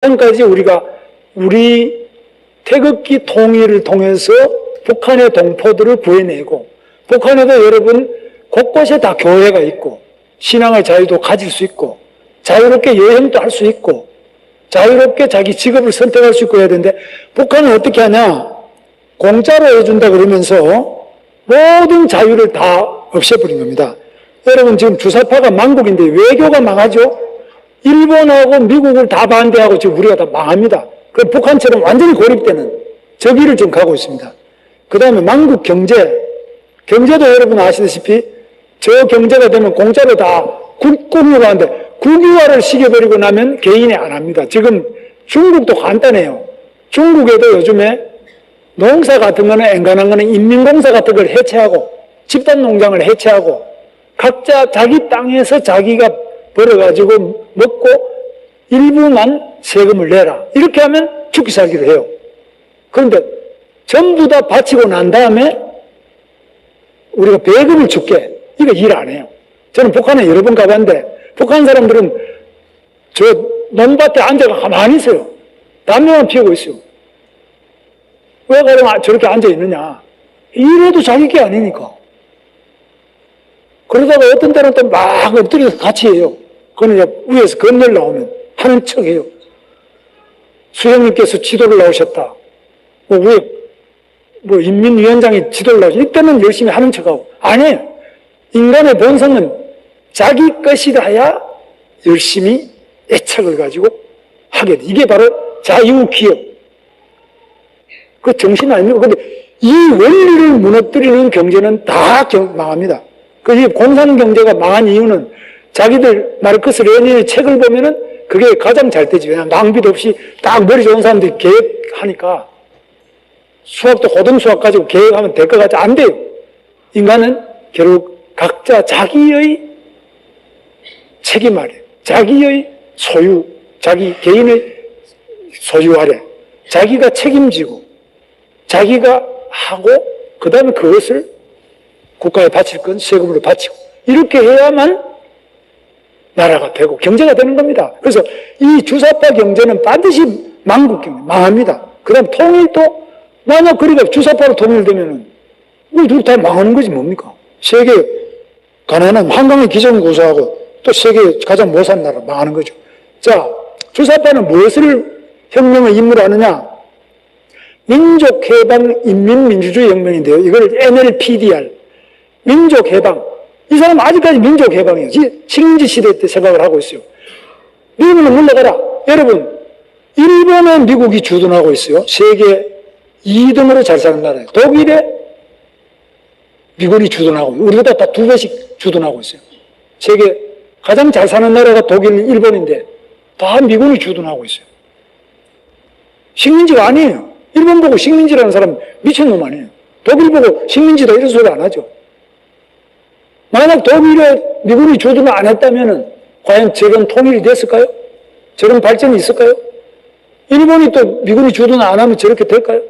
북한까지 우리 태극기 통일을 통해서 북한의 동포들을 구해내고, 북한에도 여러분 곳곳에 다 교회가 있고 신앙의 자유도 가질 수 있고 자유롭게 여행도 할 수 있고 자유롭게 자기 직업을 선택할 수 있고 해야 되는데, 북한은 어떻게 하냐? 공짜로 해준다 그러면서 모든 자유를 다 없애버린 겁니다. 여러분, 지금 주사파가 망국인데 외교가 망하죠? 일본하고 미국을 다 반대하고 지금 우리가 다 망합니다. 그 북한처럼 완전히 고립되는 저 길을 지금 가고 있습니다. 그 다음에 망국 경제도 여러분 아시다시피 저 경제가 되면 공짜로 다 국유화하는데, 국유화를 시켜버리고 나면 개인이 안 합니다. 지금 중국도 간단해요. 중국에도 요즘에 농사 같은 거는 엔간한 거는 인민공사 같은 걸 해체하고 집단농장을 해체하고 각자 자기 땅에서 자기가 벌어가지고 먹고 일부만 세금을 내라. 이렇게 하면 죽기 살기를 해요. 그런데 전부 다 바치고 난 다음에 우리가 배금을 줄게. 이거 일 안 해요. 저는 북한에 여러 번 가봤는데 북한 사람들은 저 논밭에 앉아가 가만히 있어요. 담배만 피우고 있어요. 왜 그럼 저렇게 앉아 있느냐? 이래도 자기 게 아니니까. 그러다가 어떤 때는 또 막 엎드려서 같이 해요. 그건 위에서 건널 나오면 하는 척 해요. 수행님께서 지도를 나오셨다. 위에 인민위원장이 지도를 나오셨다. 이때는 열심히 하는 척하고. 아니에요. 인간의 본성은 자기 것이라야 열심히 애착을 가지고 하게 돼. 이게 바로 자유기업. 그 정신 아닙니까? 근데 이 원리를 무너뜨리는 경제는 다 망합니다. 그 공산경제가 망한 이유는 자기들 마르크스 레닌의 책을 보면은 그게 가장 잘 되지. 왜냐하면 낭비도 없이 딱 머리 좋은 사람들이 계획하니까 수학도 고등수학 가지고 계획하면 될 것 같지. 안 돼요. 인간은 결국 각자 자기의 책임 아래, 자기의 소유, 자기 개인의 소유 아래 자기가 책임지고 자기가 하고 그 다음에 그것을 국가에 바칠 건 세금으로 바치고 이렇게 해야만 나라가 되고 경제가 되는 겁니다. 그래서 이 주사파 경제는 반드시 망국 경제, 망합니다. 그 다음 통일도 만약 그러니까 주사파로 통일되면은 우리 다 망하는 거지 뭡니까? 세계 가난한 한강의 기적을 고소하고 또 세계 가장 못 사는 나라 망하는 거죠. 자, 주사파는 무엇을 혁명의 임무로 하느냐? 민족해방 인민민주주의 혁명인데요. 이걸 NLPDR, 민족해방. 이 사람은 아직까지 민족해방이에요. 식민지 시대 때 생각을 하고 있어요. 미국은 물러가라. 여러분, 일본에 미국이 주둔하고 있어요. 세계 2등으로 잘 사는 나라예요. 독일에 미군이 주둔하고 있어요. 우리보다 다 2배씩 주둔하고 있어요. 세계 가장 잘 사는 나라가 독일, 일본인데 다 미군이 주둔하고 있어요. 식민지가 아니에요. 일본 보고 식민지라는 사람 미친놈 아니에요. 독일 보고 식민지다 이런 소리 안 하죠. 만약 독일에 미군이 주둔을 안 했다면 과연 저런 통일이 됐을까요? 저런 발전이 있을까요? 일본이 또 미군이 주둔 안 하면 저렇게 될까요?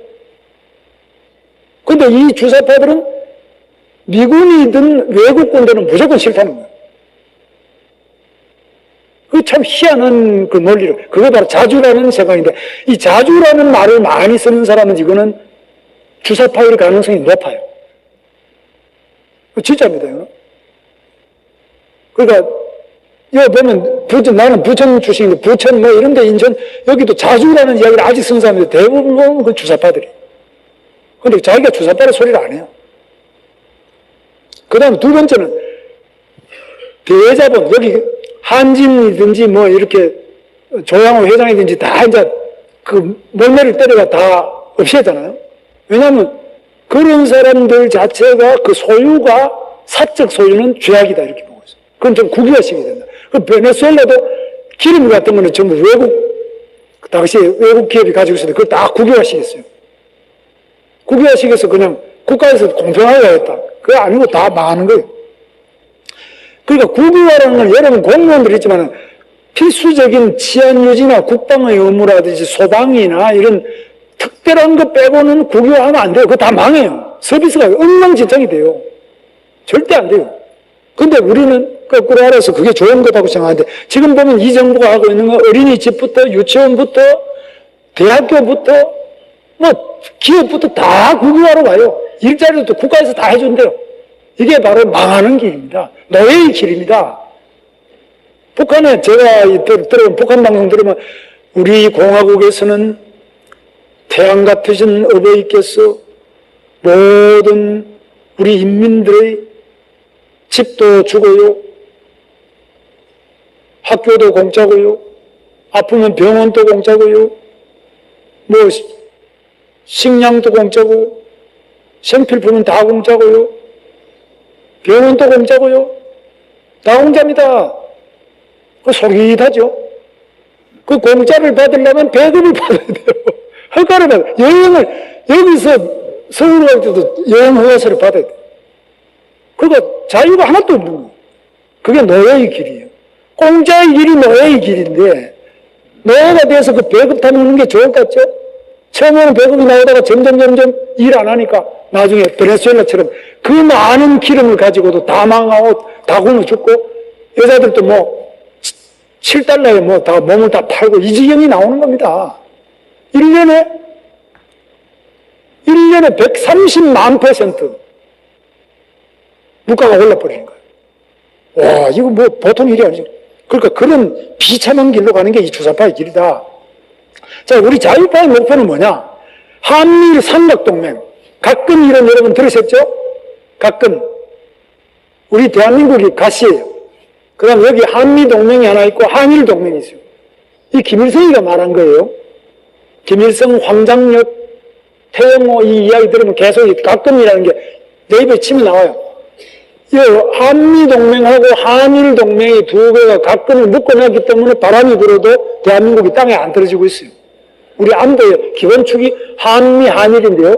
그런데 이 주사파들은 미군이든 외국군들은 무조건 싫다는 거예요. 그 참 희한한 그 논리로. 그게 바로 자주라는 생각인데, 이 자주라는 말을 많이 쓰는 사람은 이거는 주사파일 가능성이 높아요. 진짜입니다, 이거. 그러니까, 여기 보면, 나는 부천 출신인데, 부천 뭐 이런데 인천, 여기도 자주라는 이야기를 아직 쓰는 사람인데 대부분 그 주사파들이. 근데 자기가 주사파라 소리를 안 해요. 그 다음 두 번째는, 대자본, 여기 한진이든지 뭐 이렇게 조양호 회장이든지 다 이제 그 몰매를 때려가 다 없애잖아요. 왜냐하면 그런 사람들 자체가 그 소유가 사적 소유는 죄악이다 이렇게 보고 있어요. 그건 좀 국유화시켜야 된다. 그 베네수엘라도 기름 같은 거는 전부 그 당시에 외국 기업이 가지고 있었는데 그걸 다 국유화시켰어요. 국유화시켜서 그냥 국가에서 공평하게 했다. 그게 아니고 다 망하는 거예요. 그러니까 국유화라는 건 여러분 공무원들이 있지만 필수적인 치안 유지나 국방의 의무라든지 소방이나 이런 특별한 거 빼고는 국유화하면 안 돼요. 그거 다 망해요. 서비스가 엉망진창이 돼요. 절대 안 돼요. 근데 우리는 거꾸로 알아서 그게 좋은 거라고 생각하는데 지금 보면 이 정부가 하고 있는 건 어린이집부터 유치원부터 대학교부터 뭐 기업부터 다 국유화로 가요. 일자리도 국가에서 다 해준대요. 이게 바로 망하는 길입니다. 노예의 길입니다. 북한에 제가 들어본 북한 방송 들으면 우리 공화국에서는 태양 같으신 어버이께서 모든 우리 인민들의 집도 주고요. 학교도 공짜고요. 아프면 병원도 공짜고요. 뭐 식량도 공짜고 생필품은 다 공짜고요. 병원도 공짜고요. 다 공짜입니다. 그 솔깃하죠. 그 공짜를 받으려면 배급을 받아야 돼요. 허가를 받아요. 여행을 여기서 서울 갈 때도 여행 허가서를 받아야 돼요. 그러니까 자유가 하나도 없는 거예요. 그게 노예의 길이에요. 공짜의 길이 노예의 길인데 노예가 돼서 그 배급 타는 게 좋을 것 같죠? 처음에는 배급이 나오다가 점점 일 안 하니까 나중에 베네수엘라처럼 그 많은 기름을 가지고도 다 망하고 다 굶어 죽고 여자들도 뭐 7달러에 뭐 다 몸을 다 팔고 이 지경이 나오는 겁니다. 1년에 130만 % 물가가 올라버리는 거예요. 와, 이거 뭐 보통 일이 아니죠. 그러니까 그런 비참한 길로 가는 게 이 주사파의 길이다. 자, 우리 자유파의 목표는 뭐냐? 한미일 삼각동맹. 가끔 이런 여러분 들으셨죠? 가끔. 우리 대한민국이 가시예요. 그 다음 여기 한미동맹이 하나 있고 한일동맹이 있어요. 이 김일성이가 말한 거예요. 김일성, 황장엽, 태영호 이 이야기 들으면 계속 가끔이라는 게 네이버에 치면 나와요. 이 한미동맹하고 한일동맹이 두 개가 가끔을 묶어놨기 때문에 바람이 불어도 대한민국이 땅에 안 떨어지고 있어요. 우리 안보의 기본축이 한미, 한일인데요.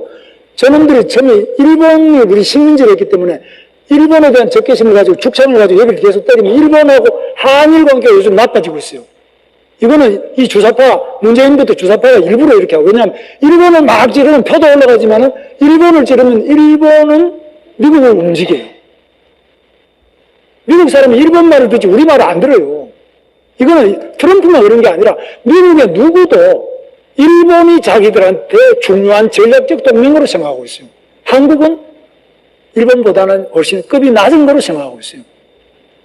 저놈들이 처음에 일본이 우리 식민지를 했기 때문에 일본에 대한 적개심을 가지고 죽창을 가지고 여기를 계속 때리면 일본하고 한일 관계가 요즘 나빠지고 있어요. 이거는 이 주사파, 문재인부터 주사파가 일부러 이렇게 하고, 왜냐하면 일본을 막 찌르면 표도 올라가지만은 일본을 찌르면 일본은 미국을 움직여요. 미국 사람이 일본 말을 듣지 우리 말을 안 들어요. 이거는 트럼프만 그런 게 아니라 미국의 누구도 일본이 자기들한테 중요한 전략적 동맹으로 생각하고 있어요. 한국은 일본보다는 훨씬 급이 낮은 거로 생각하고 있어요.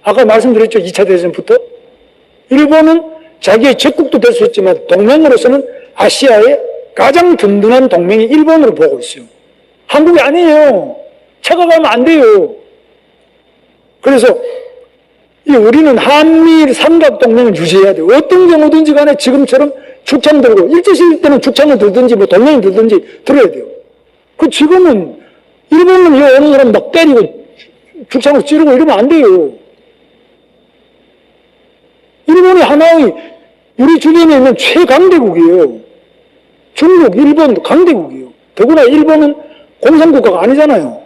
아까 말씀드렸죠. 2차 대전부터. 일본은 자기의 적국도 될 수 있지만 동맹으로서는 아시아의 가장 든든한 동맹이 일본으로 보고 있어요. 한국이 아니에요. 착각하면 안 돼요. 그래서 우리는 한미일 삼각동맹을 유지해야 돼요. 어떤 경우든지 간에 지금처럼 죽창 들고 일제시대 때는 죽창을 들든지 뭐 동맹을 들든지 들어야 돼요. 그 지금은 일본은 이 오는 사람 막 때리고 죽창을 찌르고 이러면 안 돼요. 일본이 하나의 우리 주변에 있는 최강대국이에요. 중국, 일본 강대국이에요. 더구나 일본은 공산국가가 아니잖아요.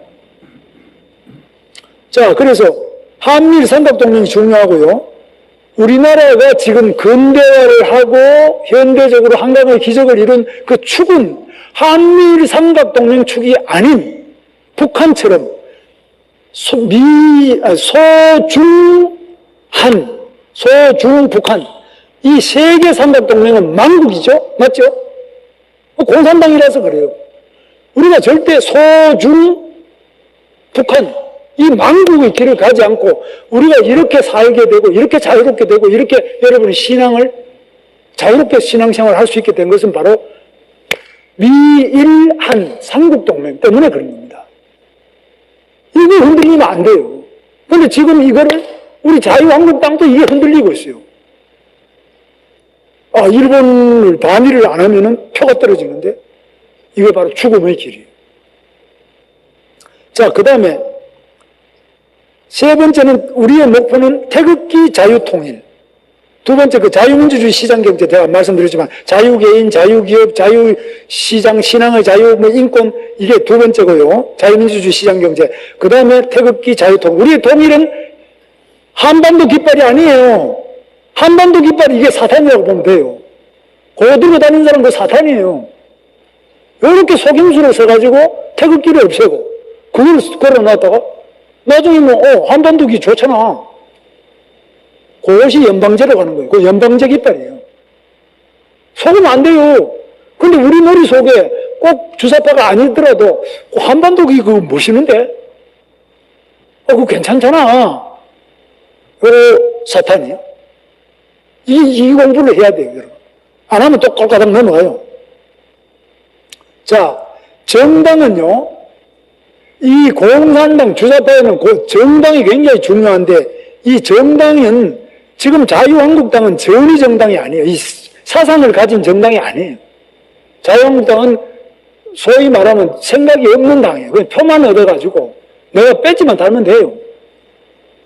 자, 그래서 한미일 삼각동맹이 중요하고요. 우리나라가 지금 근대화를 하고 현대적으로 한강의 기적을 이룬 그 축은 한미일 삼각동맹 축이 아닌 북한처럼 소중북한 이 세계 삼각동맹은 망국이죠. 맞죠? 공산당이라서 그래요. 우리가 절대 북한 이 망국의 길을 가지 않고 우리가 이렇게 살게 되고 이렇게 자유롭게 되고 이렇게 여러분이 자유롭게 신앙생활을 할 수 있게 된 것은 바로 미일한 삼국동맹 때문에 그런 겁니다. 이게 흔들리면 안 돼요. 그런데 지금 이거를 우리 자유한국 땅도 이게 흔들리고 있어요. 일본을 반일을 안 하면은 표가 떨어지는데 이게 바로 죽음의 길이에요. 자, 그 다음에 세 번째는 우리의 목표는 태극기 자유통일. 두 번째 그 자유민주주의 시장경제 제가 말씀드렸지만 자유개인, 자유기업, 자유시장, 신앙의 자유, 인권 이게 두 번째고요. 자유민주주의 시장경제. 그 다음에 태극기 자유통일. 우리의 통일은 한반도 깃발이 아니에요. 한반도 깃발이 이게 사탄이라고 보면 돼요. 그거 들고 다니는 사람 그 사탄이에요. 이렇게 속임수를 써가지고 태극기를 없애고 그걸 걸어놨다가 나중에 한반도기 좋잖아. 그것이 연방제로 가는 거예요. 그 연방제 깃발이에요. 속으면 안 돼요. 근데 우리 머릿속에 꼭 주사파가 아니더라도 그 한반도 그거 멋있는데? 그거 괜찮잖아. 사탄이에요. 이 공부를 해야 돼요, 여러분. 안 하면 또 꼴까닥 넘어가요. 자, 정당은요, 이 공산당 주사파에는 그 정당이 굉장히 중요한데, 이 정당은 지금 자유한국당은 전위 정당이 아니에요. 이 사상을 가진 정당이 아니에요. 자유한국당은 소위 말하면 생각이 없는 당이에요. 그냥 표만 얻어가지고 내가 뺏지만 달면 돼요.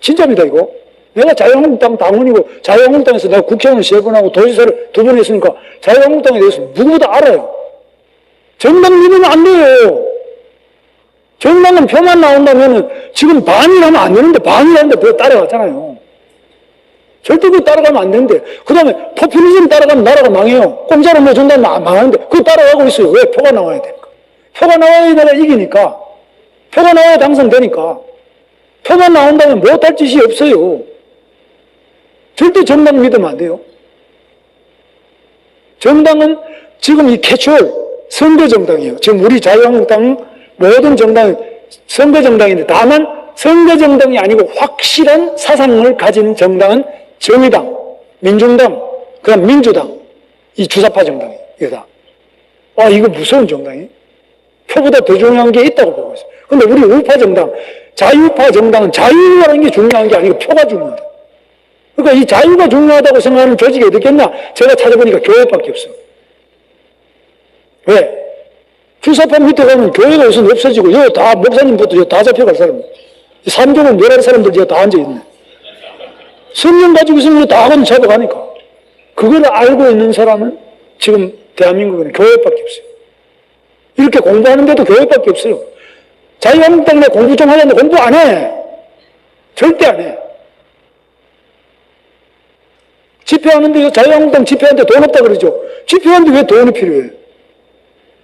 진짜입니다, 이거. 내가 자유한국당 당원이고 자유한국당에서 내가 국회의원을 3번 하고 도지사를 2번 했으니까 자유한국당에 대해서 누구보다 알아요. 정당 믿으면 안 돼요. 정당은 표만 나온다면 지금 반이라면 안 되는데 반이라는데 그거 따라갔잖아요. 절대 그거 따라가면 안 되는데 그 다음에 포퓰리즘 따라가면 나라가 망해요. 공짜로 뭐 준다면 망하는데 그거 따라가고 있어요. 왜? 표가 나와야 되니까. 표가 나와야 내가 이기니까. 표가 나와야 당선되니까. 표만 나온다면 못할 짓이 없어요. 절대 정당 믿으면 안 돼요. 정당은 지금 이 캐추얼 선거정당이에요. 지금 우리 자유한국당은 모든 정당이 선거정당인데 다만 선거정당이 아니고 확실한 사상을 가진 정당은 정의당, 민중당, 그 다음 민주당, 이 주사파 정당이에요. 이거 다. 이거 무서운 정당이에요. 표보다 더 중요한 게 있다고 보고 있어요. 근데 우리 우파 정당, 자유파 정당은 자유라는 게 중요한 게 아니고 표가 중요하다. 그러니까 이 자유가 중요하다고 생각하는 조직이 어디 있겠나? 제가 찾아보니까 교회밖에 없어요. 왜? 주사파 밑에 가면 교회가 우선 없어지고, 여기 다, 목사님부터 여기 다 잡혀갈 사람. 삼종은 멸할 사람들 여기 다 앉아있네. 성령 가지고 있으면 다 하고 잡아가니까. 그걸 알고 있는 사람은 지금 대한민국에는 교회밖에 없어요. 이렇게 공부하는데도 교회밖에 없어요. 자유한국당 내 공부 좀 하려는데 공부 안 해. 절대 안 해. 집회하는데, 자유한국당 집회하는데 돈 없다 그러죠. 집회하는데 왜 돈이 필요해?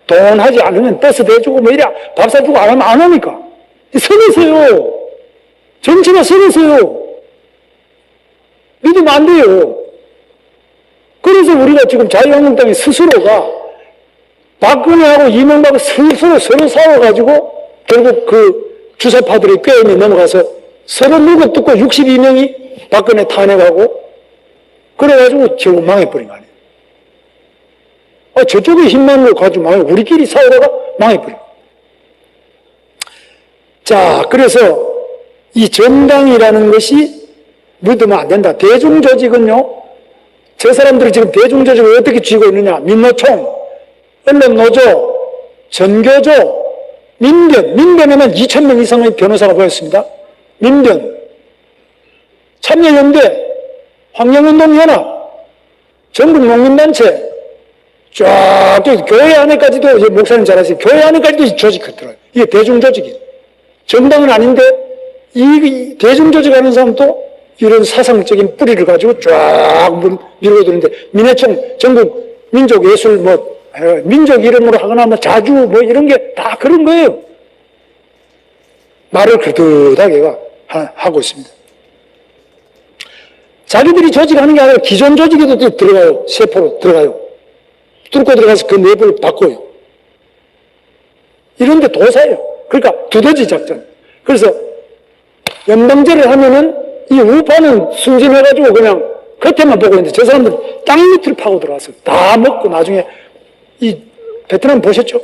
돈 하지 않으면 버스 대주고 뭐 이래 밥 사주고 안 하면 안 하니까. 서겠어요. 정치가 서겠어요. 믿으면 안 돼요. 그래서 우리가 지금 자유한국당이 스스로가 박근혜하고 이명박을 스스로 서로 싸워가지고 결국 그 주사파들이 꾀임에 넘어가서 서로 누구 뜯고 62명이 박근혜 탄핵하고 그래가지고 결국 망해버린 거 아니에요. 저쪽에 힘만 걸 가지고 망해. 우리끼리 싸우다가 망해버려. 자, 그래서 이 정당이라는 것이 믿으면 안 된다. 대중조직은요, 저 사람들이 지금 대중조직을 어떻게 쥐고 있느냐. 민노총, 언론노조, 전교조, 민변에는 2,000명 이상의 변호사가 모였습니다. 민변, 참여연대, 환경운동연합, 전국농민단체, 쫙, 교회 안에까지도, 이제 목사님 잘 아시죠? 교회 안에까지도 조직이 들어요. 이게 대중조직이에요. 정당은 아닌데, 이 대중조직 하는 사람도 이런 사상적인 뿌리를 가지고 쫙 밀고 드는데, 민해총, 전국 민족예술, 민족 이름으로 하거나, 자주, 이런 게 다 그런 거예요. 말을 그릇하게 하고 있습니다. 자기들이 조직하는 게 아니라 기존 조직에도 들어가요. 세포로 들어가요. 뚫고 들어가서 그 내부를 바꿔요. 이런데 도사예요. 그러니까 두더지 작전. 그래서 연방제를 하면은 이 우파는 순진해가지고 그냥 겉에만 보고 있는데 저 사람들 땅 밑을 파고 들어갔어요. 다 먹고 나중에 이 베트남 보셨죠?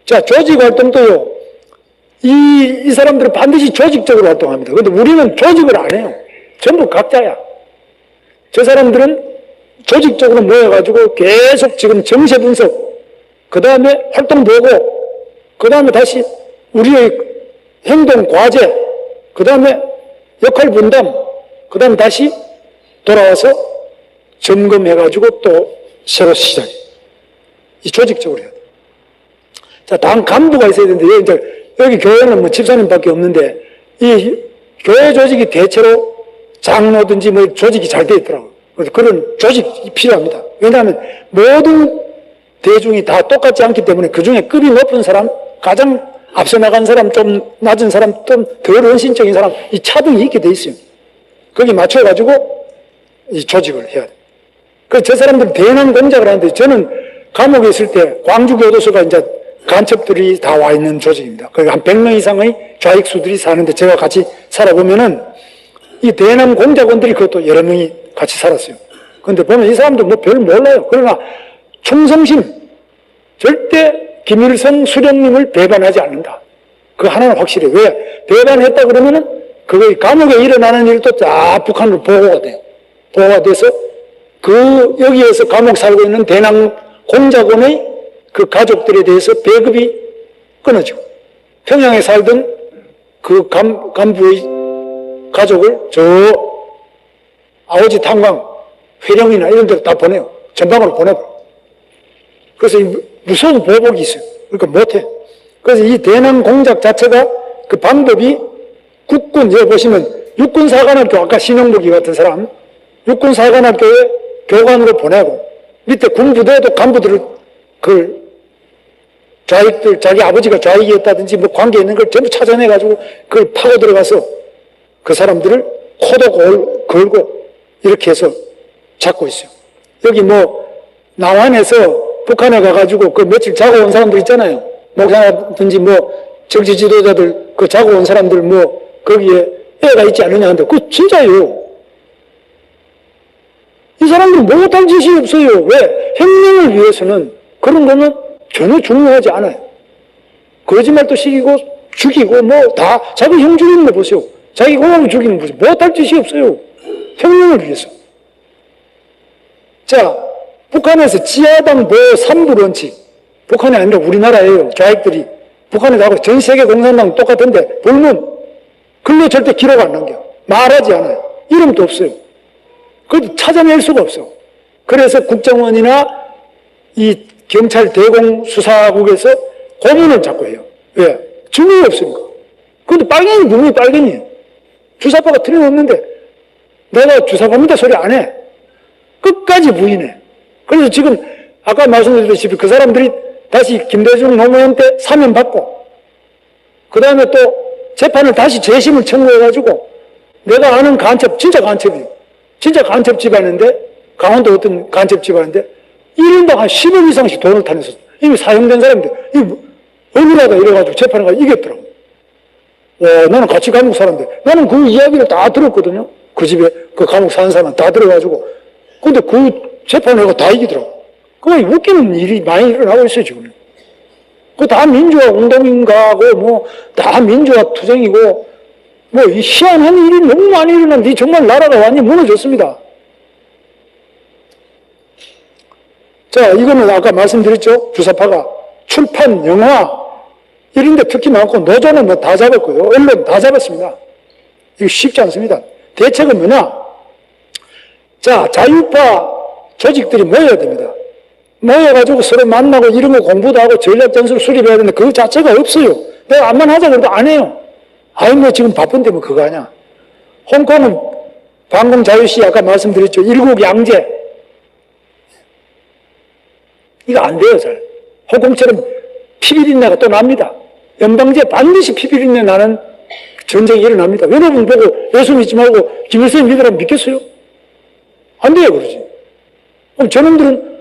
자, 조직 활동도요. 이 사람들은 반드시 조직적으로 활동합니다. 그런데 우리는 조직을 안 해요. 전부 각자야. 저 사람들은 조직적으로 모여가지고 계속 지금 정세 분석, 그 다음에 활동 보고, 그 다음에 다시 우리의 행동 과제, 그 다음에 역할 분담, 그 다음에 다시 돌아와서 점검해가지고 또 새로 시작해. 이 조직적으로 해야 돼. 자, 당 간부가 있어야 되는데, 여기 교회는 집사님밖에 없는데, 이 교회 조직이 대체로 장로든지 조직이 잘 되어 있더라고요. 그래서 그런 조직이 필요합니다. 왜냐하면 모든 대중이 다 똑같지 않기 때문에 그 중에 급이 높은 사람, 가장 앞서 나간 사람, 좀 낮은 사람, 좀 덜 헌신적인 사람, 이 차등이 있게 돼 있어요. 거기 맞춰가지고 이 조직을 해야 돼. 그래서 저 사람들은 대남 공작을 하는데 저는 감옥에 있을 때 광주교도소가 이제 간첩들이 다 와 있는 조직입니다. 거기 한 100명 이상의 좌익수들이 사는데 제가 같이 살아보면은 이 대남 공작원들이 그것도 여러 명이 같이 살았어요. 근데 보면 이 사람도 뭐 별 몰라요. 그러나 충성심, 절대 김일성 수령님을 배반하지 않는다. 그 하나는 확실해요. 왜? 배반했다 그러면은 그거 감옥에 일어나는 일도 다 북한으로 보고가 돼요. 보고가 돼서 그 여기에서 감옥 살고 있는 대남 공작원의 그 가족들에 대해서 배급이 끊어지고 평양에 살던 그 간부의 가족을 저 아오지 탄광 회령이나 이런 데로 다 보내요. 전방으로 보내버려. 그래서 무서운 보복이 있어요. 그러니까 못해. 그래서 이 대남 공작 자체가 그 방법이 국군, 여기 보시면 육군사관학교, 아까 신용복이 같은 사람, 육군사관학교에 교관으로 보내고 밑에 군부대에도 간부들을 그 좌익들, 자기 아버지가 좌익이었다든지 뭐 관계 있는 걸 전부 찾아내가지고 그걸 파고 들어가서 그 사람들을 코도 걸고 이렇게 해서 잡고 있어요. 여기 뭐 남한에서 북한에 가가지고 그 며칠 자고 온 사람들 있잖아요. 목사라든지 뭐 정치 지도자들 그 자고 온 사람들 뭐 거기에 애가 있지 않느냐 하는데 그거 진짜예요. 이 사람들은 못할 짓이 없어요. 왜? 혁명을 위해서는 그런 거는 전혀 중요하지 않아요. 거짓말도 시키고 죽이고 뭐 다 자기 형 죽이는 거 보세요. 자기 고향 죽이는 거 보세요. 못할 짓이 없어요. 혁명을 위해서. 자, 북한에서 지하당 보호 3부 원칙. 북한이 아니라 우리나라예요. 좌익들이. 북한에 가고 전 세계 공산당 똑같은데 불문. 글로 절대 기록 안 남겨. 말하지 않아요. 이름도 없어요. 그것도 찾아낼 수가 없어. 그래서 국정원이나 이 경찰 대공수사국에서 고문을 자꾸 해요. 왜? 증거가 없으니까. 근데 빨갱이 눈이 빨갱이에요. 주사파가 틀림없는데 내가 주사파입니다 소리 안 해. 끝까지 부인해. 그래서 지금 아까 말씀드렸듯이 그 사람들이 다시 김대중 노무현한테 사면 받고 그 다음에 또 재판을 다시 재심을 청구해가지고 내가 아는 간첩, 진짜 간첩이에요. 진짜 간첩 집안인데 강원도 어떤 간첩 집안인데 1인당 한 10억 이상씩 돈을 타내서 이미 사형된 사람인데 이거 억울하다 이래가지고 재판을 가서 이겼더라고. 나는 같이 감옥 살았는데 나는 그 이야기를 다 들었거든요. 그 집에 그 감옥 사는 사람은 다 들어가지고 근데 그 재판을 다 이기더라고. 그거 웃기는 일이 많이 일어나고 있어요 지금. 그거 다 민주화 운동인가고 뭐 다 민주화 투쟁이고 뭐 이 희한한 일이 너무 많이 일어났는데 정말 나라가 완전히 무너졌습니다. 자, 이거는 아까 말씀드렸죠. 주사파가 출판, 영화 이런 데 특히 많고 노조는 뭐 다 잡았고요. 언론 다 잡았습니다. 이거 쉽지 않습니다. 대책은 뭐냐? 자, 자유파 조직들이 모여야 됩니다. 모여가지고 서로 만나고 이런 거 공부도 하고 전략 전술 수립해야 되는데 그 자체가 없어요. 내가 암만 하자 그래도 안 해요. 아이 뭐 지금 바쁜데 뭐 그거 하냐. 홍콩은 방공 자유시 아까 말씀드렸죠. 일국 양제. 이거 안 돼요 잘. 홍콩처럼 피비린내가 또 납니다. 연방제 반드시 피비린내 나는 전쟁이 일어납니다. 여러분 보고 예수 믿지 말고 김일성 믿으라면 믿겠어요? 안 돼요 그러지. 그럼 저놈들은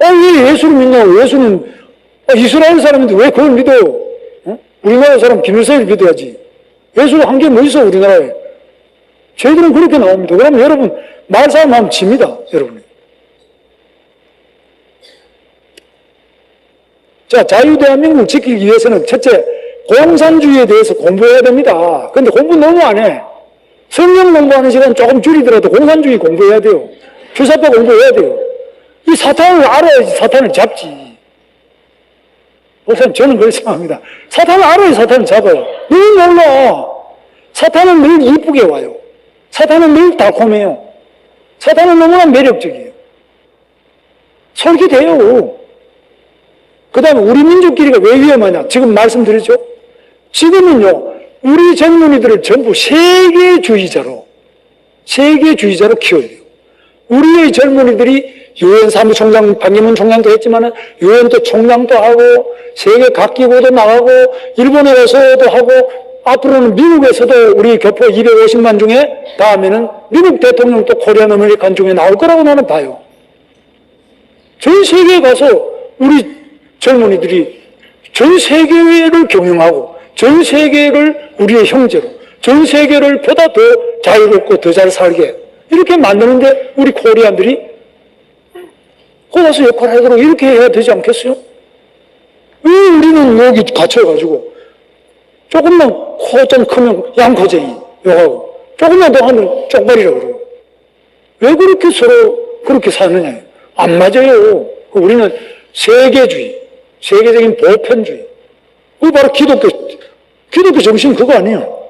왜 예수를 믿냐고. 예수는 이스라엘 사람인데 왜 그걸 믿어요? 우리나라 사람 김일성을 믿어야지. 예수가 한 게 뭐 있어 우리나라에. 저희들은 그렇게 나옵니다. 그러면 여러분 말싸움 하면 집니다. 여러분. 자, 자유대한민국을 지키기 위해서는 첫째 공산주의에 대해서 공부해야 됩니다. 근데 공부 너무 안 해. 성경 공부하는 시간 조금 줄이더라도 공산주의 공부해야 돼요. 주사파 공부해야 돼요. 이 사탄을 알아야지 사탄을 잡지. 목사님 저는 그렇게 생각합니다. 사탄을 알아야 사탄을 잡아요. 늘 몰라. 사탄은 늘 이쁘게 와요. 사탄은 늘 달콤해요. 사탄은 너무나 매력적이에요. 솔깃해요. 그 다음에 우리 민족끼리가 왜 위험하냐. 지금 말씀드렸죠. 지금은요 우리 젊은이들을 전부 세계주의자로 키워야 돼요. 우리의 젊은이들이 유엔 사무총장 반기문 총장도 했지만은 유엔도 총장도 하고 세계 각기고도 나가고 일본에 가서도 하고 앞으로는 미국에서도 우리 교포 250만 중에 다음에는 미국 대통령도 코리안 아메리칸 중에 나올 거라고 나는 봐요. 전 세계에 가서 우리 젊은이들이 전 세계를 경영하고 전 세계를 우리의 형제로, 전 세계를 보다 더 자유롭고 더 잘 살게 이렇게 만드는데 우리 코리안들이 거기 가서 역할을 하도록 이렇게 해야 되지 않겠어요? 왜 우리는 여기 갇혀가지고 조금만 코 좀 크면 양코쟁이 욕하고 조금만 더 하면 쪽발이라 그러고 왜 그렇게 서로 그렇게 사느냐? 안 맞아요. 우리는 세계주의, 세계적인 보편주의. 그게 바로 기독교 정신 그거 아니에요.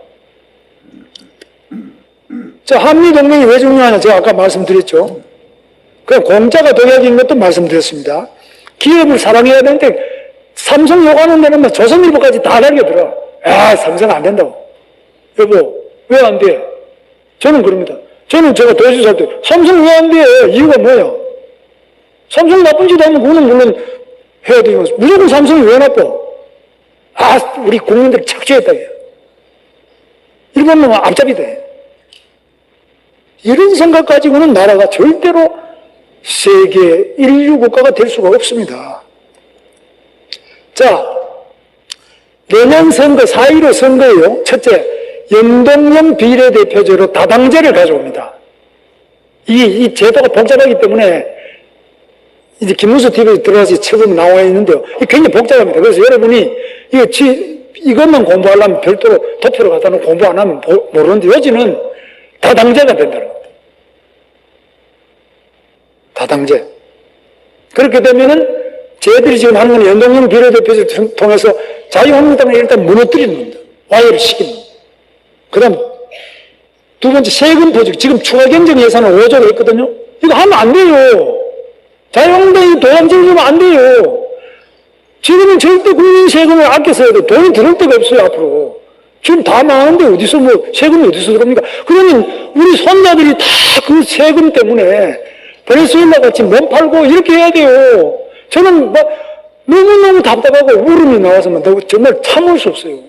자, 한미동맹이 왜 중요하냐? 제가 아까 말씀드렸죠. 그냥 공짜가 독약인 것도 말씀드렸습니다. 기업을 사랑해야 되는데 삼성 욕하는 데는 막 조선일보까지 다 달겨들어. 아, 삼성 안 된다고. 여보, 왜 안 돼? 저는 그럽니다. 제가 도시 살 때 삼성 왜 안 돼? 이유가 뭐야? 삼성 나쁜 짓 하면 그거는 물론 해야 되고 무조건 삼성이 왜 나빠? 아, 우리 국민들 착취했다. 일본 놈은 앞잡이다. 이런 생각 가지고는 나라가 절대로 세계 인류 국가가 될 수가 없습니다. 자, 내년 선거, 4.15 선거예요. 첫째, 연동형 비례대표제로 다당제를 가져옵니다. 이 제도가 복잡하기 때문에 이제 김문수 TV에 들어가서 책으로 나와 있는데요. 이게 굉장히 복잡합니다. 그래서 여러분이 이것만 공부하려면 별도로 도표로 갖다 놓고 공부 안 하면 모르는데 요즘은 다당제가 된다는 겁니다. 다당제. 그렇게 되면은 저희들이 지금 하는 건 연동형 비례대표제를 통해서 자유한국당을 일단 무너뜨리는 겁니다. 와해를 시키는 겁니다. 그 다음 두 번째 세금 포직. 지금 추가 경정 예산을 5조로 했거든요. 이거 하면 안 돼요. 자유한국당이 도감제를 주면 안 돼요. 지금은 절대 국민 세금을 아껴 써야 돼. 돈이 들어올 데가 없어요, 앞으로. 지금 다 망하는데 어디서 세금이 어디서 들어옵니까? 그러면 우리 손자들이 다 그 세금 때문에 베네수엘라 같이 몸 팔고 이렇게 해야 돼요. 저는 너무너무 답답하고 울음이 나와서 정말 참을 수 없어요.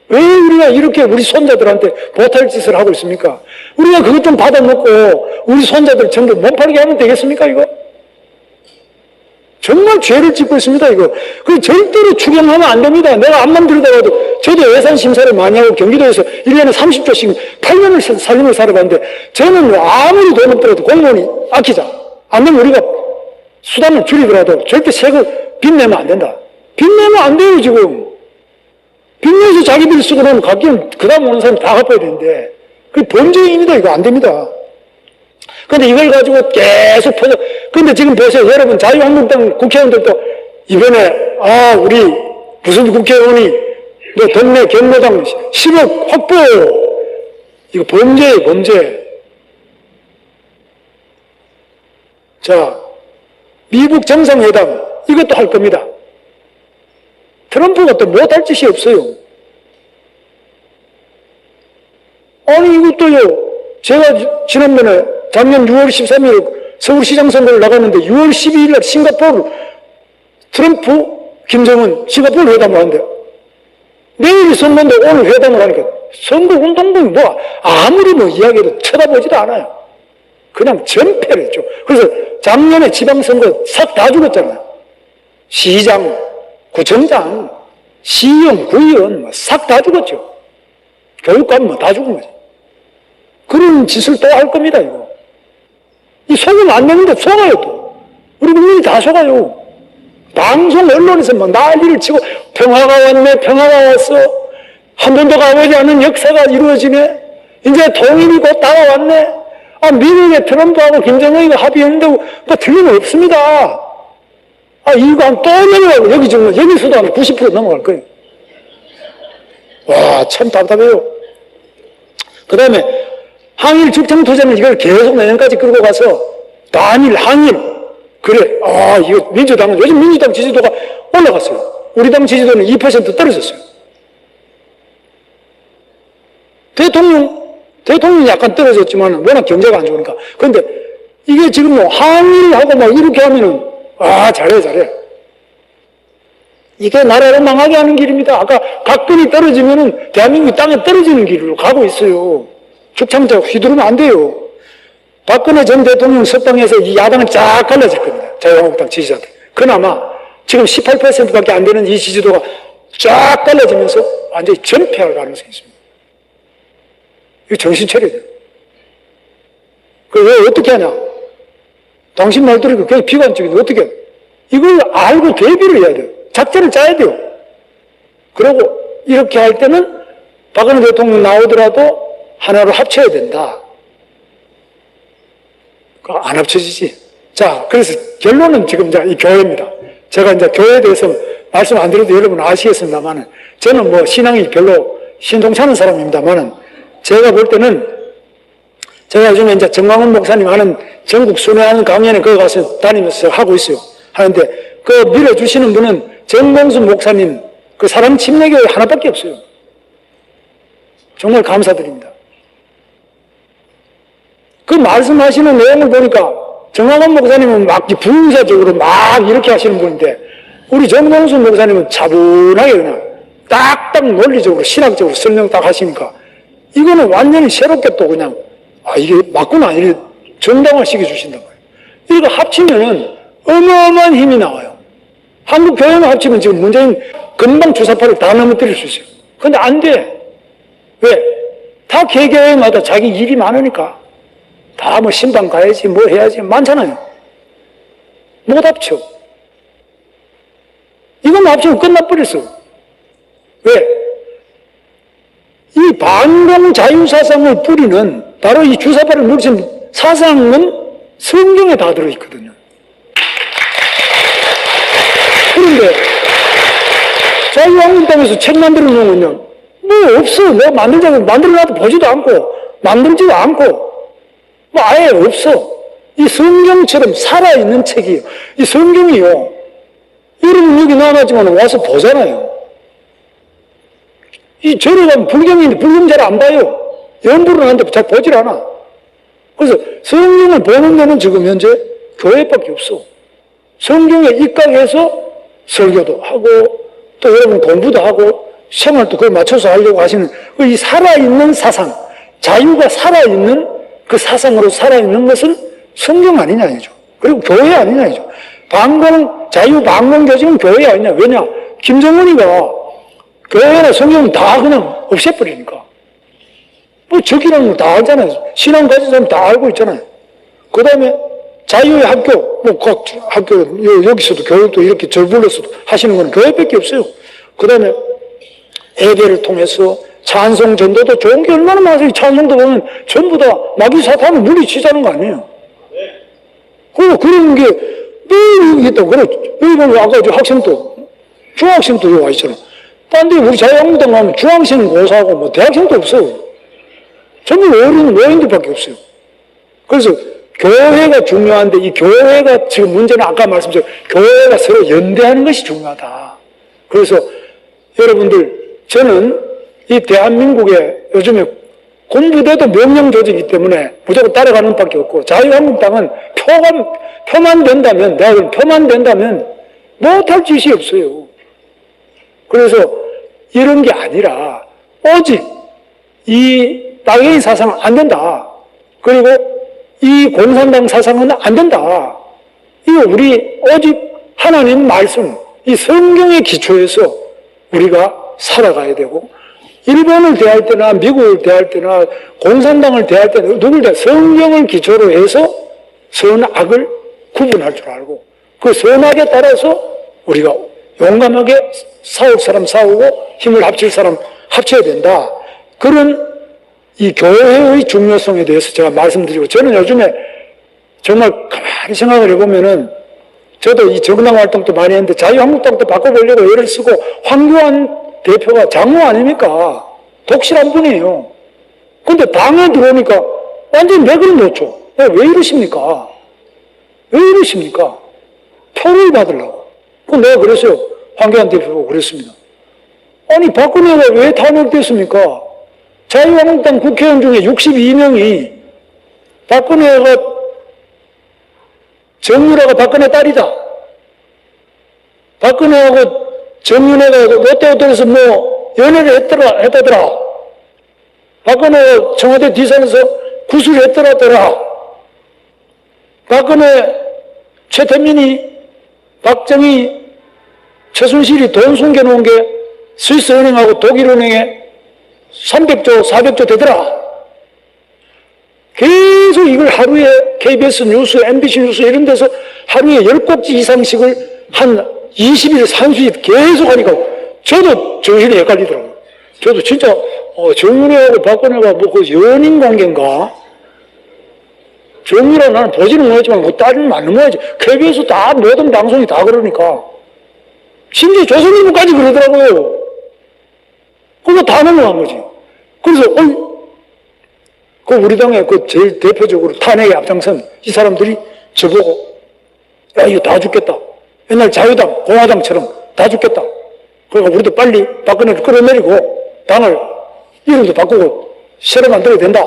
왜 우리가 이렇게 우리 손자들한테 보탈 짓을 하고 있습니까? 우리가 그것 좀 받아먹고 우리 손자들 전부 몸 팔게 하면 되겠습니까, 이거? 정말 죄를 짓고 있습니다, 이거. 그 절대로 추경하면 안 됩니다. 내가 앞만 들여다봐도 저도 예산 심사를 많이 하고 경기도에서 1년에 30조씩 8년을 살림을 살아봤는데 저는 아무리 돈 없더라도 공무원이 아끼자. 안 되면 우리가 수단을 줄이더라도 절대 세금 빚내면 안 된다. 빚내면 안 돼요, 지금. 빚내서 자기들이 쓰고 나면 갚기는 그 다음 오는 사람이 다 갚아야 되는데 그게 범죄입니다. 이거 안 됩니다. 근데 이걸 가지고 계속 퍼져. 근데 지금 보세요. 여러분, 자유한국당 국회의원들도 이번에, 우리 무슨 국회의원이 너 동네 경로당 10억 확보! 이거 범죄예요, 범죄. 자, 미국 정상회담, 이것도 할 겁니다. 트럼프가 또 못할 짓이 없어요. 아니, 이것도요, 제가 지난번에 작년 6월 13일 서울시장 선거를 나갔는데 6월 12일 날 싱가포르 트럼프, 김정은 싱가포르 회담을 하는데 내일이 선거인데 오늘 회담을 하니까 선거 운동본이 아무리 이야기해도 쳐다보지도 않아요. 그냥 전패를 했죠. 그래서 작년에 지방선거 싹 다 죽었잖아요. 시장, 구청장, 시의원, 구의원 싹 다 죽었죠. 교육감 다 죽은 거죠. 그런 짓을 또 할 겁니다, 이거. 이 속으면 안 되는데 속아요, 또. 우리 국민이 다 속아요. 방송 언론에서 난리를 치고 평화가 왔네, 평화가 왔어. 한 번도 가보지 않은 역사가 이루어지네. 이제 통일이 곧 다가왔네. 미국의 트럼프하고 김정은이가 합의했는데 틀림없습니다. 이거 또 넘어가고 여기서도 한 90% 넘어갈 거예요. 와, 참 답답해요. 그 다음에 항일 죽창투쟁은 이걸 계속 내년까지 끌고 가서 단일, 항일. 그래, 이거 민주당은 요즘 민주당 지지도가 올라갔어요. 우리 당 지지도는 2% 떨어졌어요. 대통령이 약간 떨어졌지만 워낙 경제가 안 좋으니까. 그런데 이게 지금 항일하고 이렇게 하면은, 잘해. 이게 나라를 망하게 하는 길입니다. 아까 각근이 떨어지면은 대한민국이 땅에 떨어지는 길로 가고 있어요. 죽창자 휘두르면 안 돼요. 박근혜 전 대통령 석방해서 이 야당은 쫙 갈라질 겁니다. 자유한국당 지지자들. 그나마 지금 18%밖에 안 되는 이 지지도가 쫙 갈라지면서 완전히 전패할 가능성이 있습니다. 이거 정신 차려야 돼요. 왜 어떻게 하냐? 당신 말대로 굉장히 비관적인데 어떻게 해요? 이걸 알고 대비를 해야 돼요. 작전을 짜야 돼요. 그리고 이렇게 할 때는 박근혜 대통령 나오더라도 하나로 합쳐야 된다. 안 합쳐지지. 자, 그래서 결론은 지금 이제 이 교회입니다. 제가 이제 교회에 대해서 말씀 안 드려도 여러분 아시겠습니다만은 저는 뭐 신앙이 별로 신통찮은 사람입니다만은 제가 볼 때는 제가 요즘에 이제 정광훈 목사님 하는 전국 순회하는 강연에 거기 가서 다니면서 하고 있어요. 하는데 그 밀어주시는 분은 정봉수 목사님 그 사람 침례교회 하나밖에 없어요. 정말 감사드립니다. 그 말씀하시는 내용을 보니까 정광훈 목사님은 막 부흥사적으로 막 이렇게 하시는 분인데 우리 정봉수 목사님은 차분하게 그냥 딱딱 논리적으로 신학적으로 설명 딱 하시니까 이거는 완전히 새롭게 또 그냥 이게 맞구나 이렇게 정당화시켜 주신단 말이에요. 이거 합치면은 어마어마한 힘이 나와요. 한국 교회만 합치면 지금 문재인 금방 주사파를 다 넘어뜨릴 수 있어요. 근데 안 돼. 왜? 다 개교회마다 자기 일이 많으니까 다 뭐 신방 가야지 뭐 해야지 많잖아요. 못 합쳐. 이것만 합치면 끝나버렸어. 왜? 이 반공 자유사상을 뿌리는 바로 이 주사파를 물리친 사상은 성경에 다 들어있거든요. 그런데 자유한국당에서 책 만들어 놓으면요. 뭐 없어. 내가 만들자고 만들어놔도 보지도 않고 만들지도 않고 뭐 아예 없어. 이 성경처럼 살아있는 책이에요. 이 성경이요. 여러분 여기 나와가지고 와서 보잖아요. 이 절에 가면 불경인데 불경 잘 안 봐요. 연불을 하는데 잘 보질 않아. 그래서 성경을 보는 데는 지금 현재 교회밖에 없어. 성경에 입각해서 설교도 하고 또 여러분 공부도 하고 생활도 그에 맞춰서 하려고 하시는 이 살아있는 사상, 자유가 살아있는 그 사상으로 살아있는 것은 성경 아니냐 이죠. 그리고 교회 아니냐 이죠. 자유 방공 교직은 교회 아니냐. 왜냐? 김정은이가 교회나 성경은 다 그냥 없애버리니까. 뭐 적이라는 걸 다 알잖아요. 신앙 가진 사람 다 알고 있잖아요. 그 다음에 자유의 학교, 뭐 각 학교, 여기서도 교육도 이렇게 절 불러서도 하시는 건 교회밖에 없어요. 그 다음에 예배를 통해서 찬송 전도도 좋은 게 얼마나 많아요. 찬송도 보면 전부 다 마귀 사탄을 물리치자는 거 아니에요. 그런 게 늘 있다고. 그래. 여기 보면 아까 저 학생도, 중학생도 여기 와 있잖아. 딴 데 우리 자유한국당 가면 중학생 고사하고 뭐 대학생도 없어요. 전부 노인들밖에 없어요. 그래서 교회가 중요한데 이 교회가 지금 문제는 아까 말씀드린 교회가 서로 연대하는 것이 중요하다. 그래서 여러분들 저는 이 대한민국에 요즘에 공부돼도 명령 조직이기 때문에 무조건 따라가는 밖에 없고 자유한국당은 표만 된다면 내가 그럼 표만 된다면 못할 짓이 없어요. 그래서 이런 게 아니라 오직 이 땅의 사상은 안 된다. 그리고 이 공산당 사상은 안 된다. 이거 우리 오직 하나님 말씀, 이 성경의 기초에서 우리가 살아가야 되고 일본을 대할 때나 미국을 대할 때나 공산당을 대할 때나 누굴 대할 성경을 기초로 해서 선악을 구분할 줄 알고 그 선악에 따라서 우리가 용감하게 싸울 사람 싸우고 힘을 합칠 사람 합쳐야 된다. 그런 이 교회의 중요성에 대해서 제가 말씀드리고 저는 요즘에 정말 가만히 생각을 해보면은 저도 이 정당 활동도 많이 했는데 자유한국당도 바꿔보려고 애를 쓰고 황교안 대표가 장로 아닙니까? 독실한 분이에요. 근데 당에 들어오니까 완전히 맥을 놓죠. 왜 이러십니까? 왜 이러십니까? 표를 받으려고. 내가 그랬어요. 황교안 대표가 그랬습니다. 아니 박근혜가 왜 탄핵됐습니까? 자유한국당 국회의원 중에 62명이 박근혜가 정유라가 박근혜 딸이다. 박근혜하고 정윤회가 롯데호텔에서 뭐 연애를 했다더라. 박근혜 청와대 뒷산에서 구술했더라더라. 박근혜, 최태민이, 박정희, 최순실이 돈 숨겨놓은 게 스위스은행하고 독일은행에 300조, 400조 되더라. 계속 이걸 하루에 KBS 뉴스, MBC 뉴스 이런 데서 하루에 10꼭지 이상씩을 한 20일, 30일 계속 하니까 저도 정신이 헷갈리더라고요. 저도 진짜 정윤회하고 박근혜가 뭐 그 연인 관계인가? 정유라 나는 보지는 못했지만 그 딸은 맞는 거야지. KBS 다 모든 방송이 다 그러니까. 심지어 조선일보까지 그러더라고요. 그거 다 넘어간 거지. 그래서 그 우리 당의 그 제일 대표적으로 탄핵에 앞장선 이 사람들이 저보고 야 이거 다 죽겠다. 옛날 자유당, 공화당처럼 다 죽겠다. 그러니까 우리도 빨리 박근혜를 끌어내리고 당을 이름도 바꾸고 새로 만들어야 된다.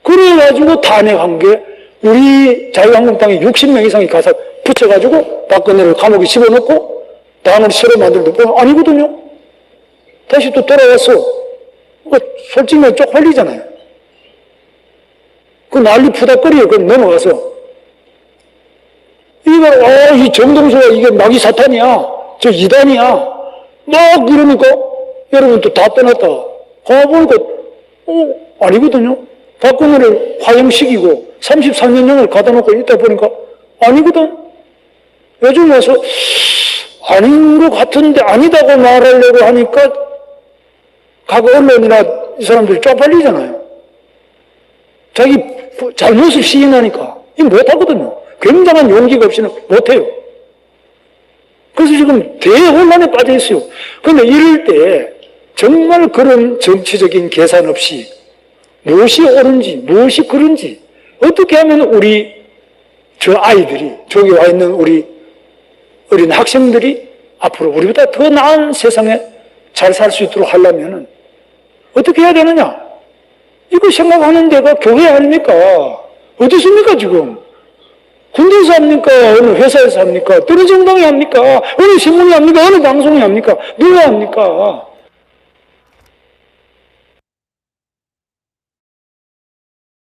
그래가지고 탄핵한 게 우리 자유한국당에 60명 이상이 가서 붙여가지고 박근혜를 감옥에 집어넣고 당을 새로 만들고 아니거든요. 다시 또 돌아왔어. 솔직히 쪽팔리잖아요. 그 난리 푸닥거리에 그럼 넘어가서 이거 이 정동수가 이게 마귀 사탄이야. 저 이단이야. 막 이러니까 여러분 또 다 떠났다. 가보니까 아니거든요. 박근혜를 화형시키고 33년형을 가다 놓고 있다 보니까 아니거든. 요즘 와서 아닌 것 같은데 아니다고 말하려고 하니까 각 언론이나 이 사람들이 쪽팔리잖아요. 자기 잘못을 시인하니까 이 못하거든요. 굉장한 용기가 없이는 못해요. 그래서 지금 대혼란에 빠져 있어요. 그런데 이럴 때 정말 그런 정치적인 계산 없이 무엇이 옳은지 무엇이 그른지 어떻게 하면 우리 저 아이들이 저기 와 있는 우리 어린 학생들이 앞으로 우리보다 더 나은 세상에 잘 살 수 있도록 하려면 어떻게 해야 되느냐? 이거 생각하는 데가 교회 아닙니까? 어디 있습니까 지금? 군대에서 합니까? 어느 회사에서 합니까? 어느 정당이 합니까? 어느 신문이 합니까? 어느 방송이 합니까? 누가 합니까?